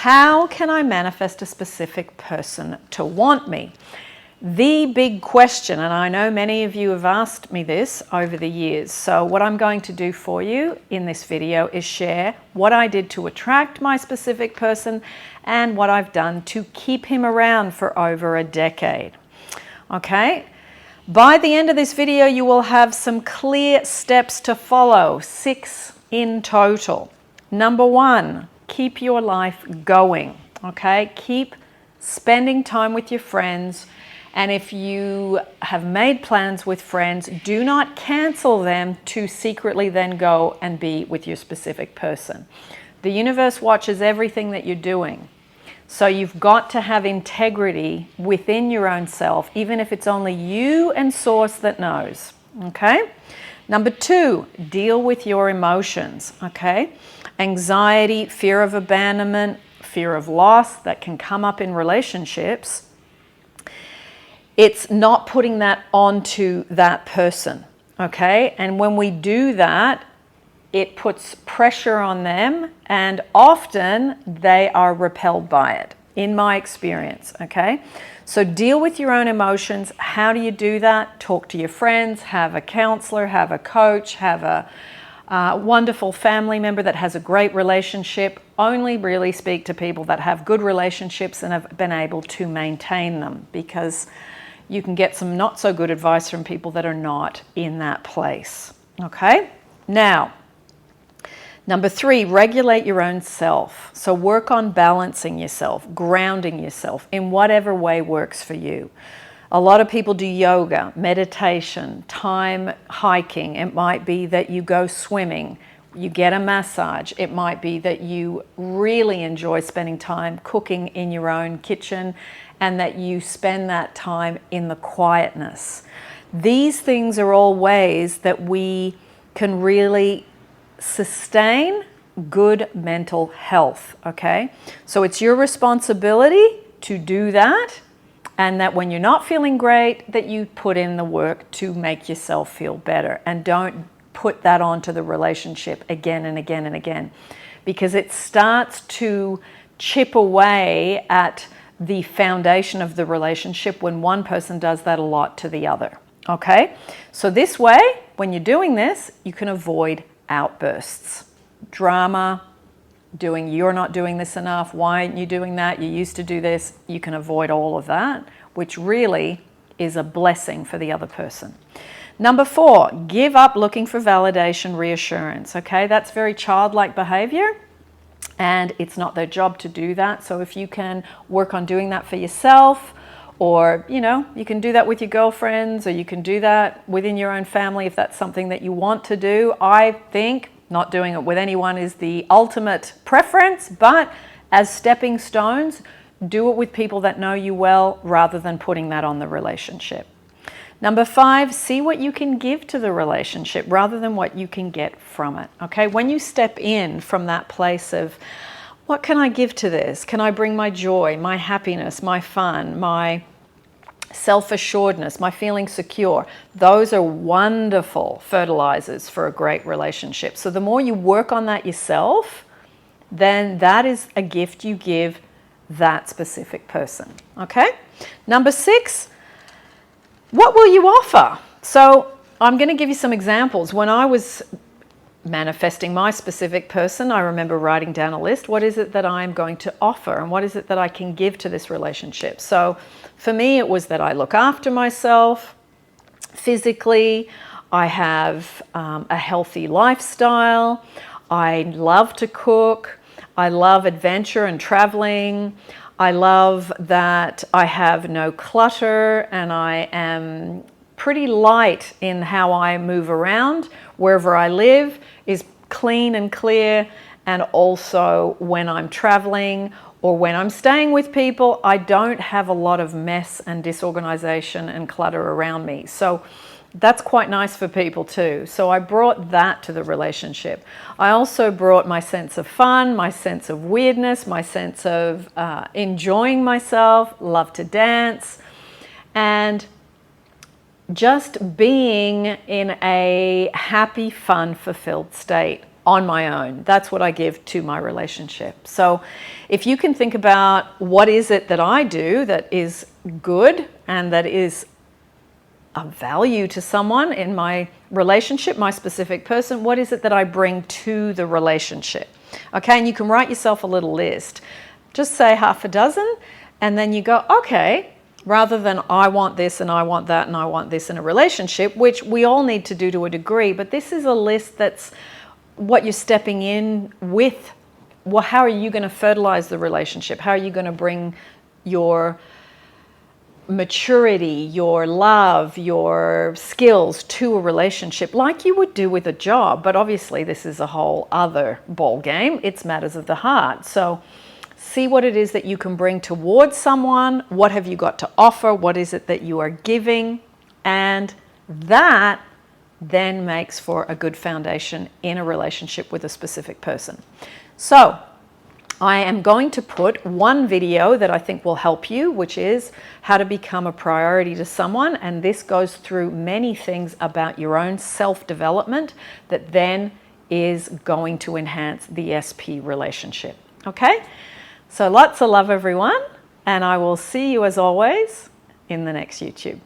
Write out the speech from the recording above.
How can I manifest a specific person to want me? The big question, and I know many of you have asked me this over the years, so what I'm going to do for you in this video is share what I did to attract my specific person and what I've done to keep him around for over a decade. Okay? By the end of this video, you will have some clear steps to follow, 6 in total. Number 1, keep your life going, okay? Keep spending time with your friends. And if you have made plans with friends, do not cancel them to secretly then go and be with your specific person. The universe watches everything that you're doing. So you've got to have integrity within your own self, even if it's only you and Source that knows, okay? Number 2, deal with your emotions, okay? Anxiety, fear of abandonment, fear of loss that can come up in relationships. It's not putting that onto that person, okay? And when we do that, it puts pressure on them, and often they are repelled by it, in my experience, okay? So deal with your own emotions. How do you do that? Talk to your friends, have a counselor, have a coach, have a wonderful family member that has a great relationship. Only really speak to people that have good relationships and have been able to maintain them, because you can get some not so good advice from people that are not in that place, okay? Now, number 3, regulate your own self. So work on balancing yourself, grounding yourself in whatever way works for you. A lot of people do yoga, meditation, time hiking. It might be that you go swimming, you get a massage. It might be that you really enjoy spending time cooking in your own kitchen and that you spend that time in the quietness. These things are all ways that we can really sustain good mental health, okay? So it's your responsibility to do that, and that when you're not feeling great, that you put in the work to make yourself feel better, and don't put that onto the relationship again and again and again, because it starts to chip away at the foundation of the relationship when one person does that a lot to the other, okay? So this way, when you're doing this, you can avoid outbursts, drama, you're not doing this enough, why aren't you doing that, you used to do this. You can avoid all of that, which really is a blessing for the other person. Number 4, give up looking for validation, reassurance, okay? That's very childlike behavior, and it's not their job to do that. So if you can work on doing that for yourself, or, you know, you can do that with your girlfriends, or you can do that within your own family if that's something that you want to do. I think not doing it with anyone is the ultimate preference, but as stepping stones, do it with people that know you well rather than putting that on the relationship. Number 5, see what you can give to the relationship rather than what you can get from it, okay? When you step in from that place of, what can I give to this? Can I bring my joy, my happiness, my fun, my self-assuredness, my feeling secure? Those are wonderful fertilizers for a great relationship. So the more you work on that yourself, then that is a gift you give that specific person, okay? Number 6, what will you offer? So I'm going to give you some examples. When I was manifesting my specific person, I remember writing down a list. What is it that I'm going to offer, and what is it that I can give to this relationship? So for me, it was that I look after myself physically, I have a healthy lifestyle, I love to cook, I love adventure and traveling, I love that I have no clutter, and I am pretty light in how I move around. Wherever I live is clean and clear, and also when I'm traveling or when I'm staying with people, I don't have a lot of mess and disorganization and clutter around me. So that's quite nice for people too. So I brought that to the relationship. I also brought my sense of fun, my sense of weirdness, my sense of enjoying myself, love to dance, and just being in a happy, fun, fulfilled state. on my own. That's what I give to my relationship. So if you can think about what is it that I do that is good and that is of value to someone in my relationship, my specific person, what is it that I bring to the relationship? Okay, and you can write yourself a little list. Just say half a dozen, and then you go, okay, rather than I want this and I want that and I want this in a relationship, which we all need to do to a degree, but this is a list that's what you're stepping in with. Well, how are you going to fertilize the relationship? How are you going to bring your maturity, your love, your skills to a relationship like you would do with a job? But obviously this is a whole other ball game. It's matters of the heart. So see what it is that you can bring towards someone. What have you got to offer? What is it that you are giving? And that then makes for a good foundation in a relationship with a specific person. So I am going to put one video that I think will help you, which is how to become a priority to someone. And this goes through many things about your own self-development that then is going to enhance the SP relationship. Okay? So lots of love, everyone. And I will see you as always in the next YouTube.